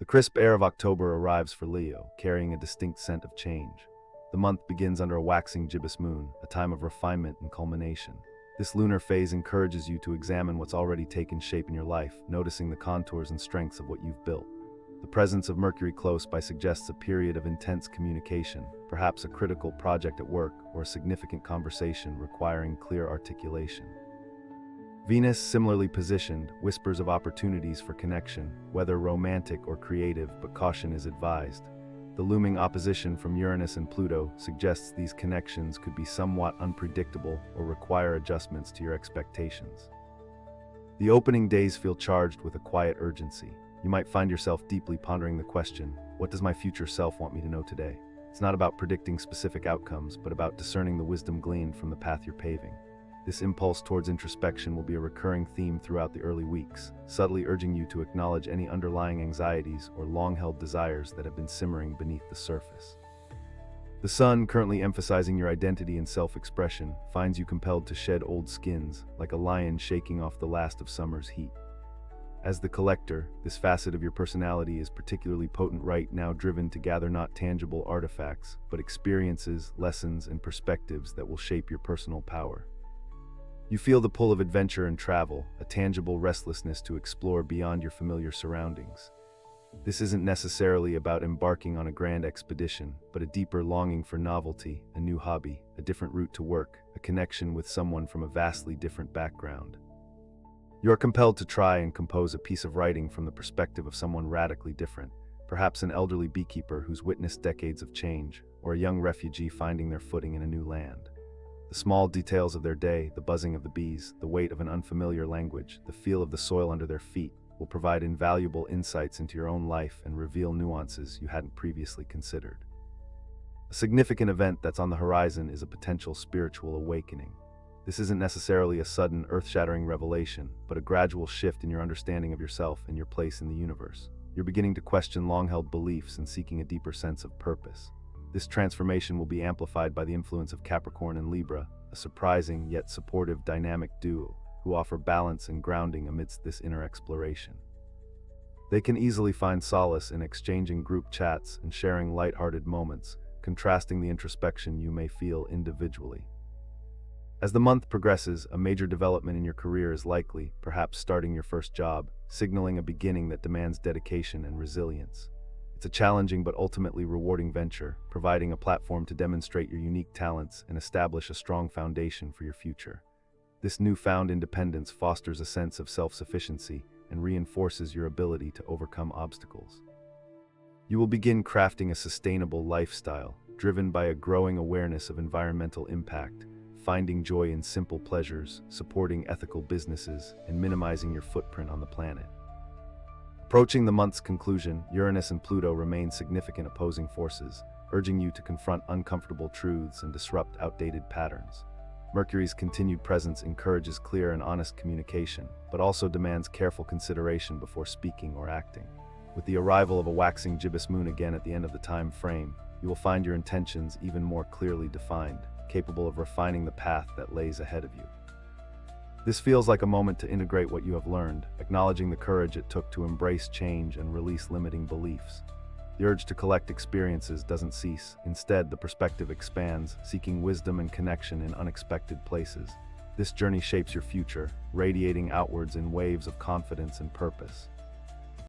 The crisp air of October arrives for Leo, carrying a distinct scent of change. The month begins under a waxing gibbous moon, a time of refinement and culmination. This lunar phase encourages you to examine what's already taken shape in your life, noticing the contours and strengths of what you've built. The presence of Mercury close by suggests a period of intense communication, perhaps a critical project at work or a significant conversation requiring clear articulation. Venus, similarly positioned, whispers of opportunities for connection, whether romantic or creative, but caution is advised. The looming opposition from Uranus and Pluto suggests these connections could be somewhat unpredictable or require adjustments to your expectations. The opening days feel charged with a quiet urgency. You might find yourself deeply pondering the question, what does my future self want me to know today? It's not about predicting specific outcomes, but about discerning the wisdom gleaned from the path you're paving. This impulse towards introspection will be a recurring theme throughout the early weeks, subtly urging you to acknowledge any underlying anxieties or long-held desires that have been simmering beneath the surface. The sun, currently emphasizing your identity and self-expression, finds you compelled to shed old skins, like a lion shaking off the last of summer's heat. As the collector, this facet of your personality is particularly potent right now, driven to gather not tangible artifacts, but experiences, lessons, and perspectives that will shape your personal power. You feel the pull of adventure and travel, a tangible restlessness to explore beyond your familiar surroundings. This isn't necessarily about embarking on a grand expedition, but a deeper longing for novelty, a new hobby, a different route to work, a connection with someone from a vastly different background. You are compelled to try and compose a piece of writing from the perspective of someone radically different, perhaps an elderly beekeeper who's witnessed decades of change, or a young refugee finding their footing in a new land. The small details of their day, the buzzing of the bees, the weight of an unfamiliar language, the feel of the soil under their feet, will provide invaluable insights into your own life and reveal nuances you hadn't previously considered. A significant event that's on the horizon is a potential spiritual awakening. This isn't necessarily a sudden, earth-shattering revelation, but a gradual shift in your understanding of yourself and your place in the universe. You're beginning to question long-held beliefs and seeking a deeper sense of purpose. This transformation will be amplified by the influence of Capricorn and Libra, a surprising yet supportive dynamic duo who offer balance and grounding amidst this inner exploration. They can easily find solace in exchanging group chats and sharing light-hearted moments, contrasting the introspection you may feel individually. As the month progresses, a major development in your career is likely, perhaps starting your first job, signaling a beginning that demands dedication and resilience. It's a challenging but ultimately rewarding venture, providing a platform to demonstrate your unique talents and establish a strong foundation for your future. This newfound independence fosters a sense of self-sufficiency and reinforces your ability to overcome obstacles. You will begin crafting a sustainable lifestyle, driven by a growing awareness of environmental impact, finding joy in simple pleasures, supporting ethical businesses, and minimizing your footprint on the planet. Approaching the month's conclusion, Uranus and Pluto remain significant opposing forces, urging you to confront uncomfortable truths and disrupt outdated patterns. Mercury's continued presence encourages clear and honest communication, but also demands careful consideration before speaking or acting. With the arrival of a waxing gibbous moon again at the end of the time frame, you will find your intentions even more clearly defined, capable of refining the path that lays ahead of you. This feels like a moment to integrate what you have learned, acknowledging the courage it took to embrace change and release limiting beliefs. The urge to collect experiences doesn't cease. Instead, the perspective expands, seeking wisdom and connection in unexpected places. This journey shapes your future, radiating outwards in waves of confidence and purpose.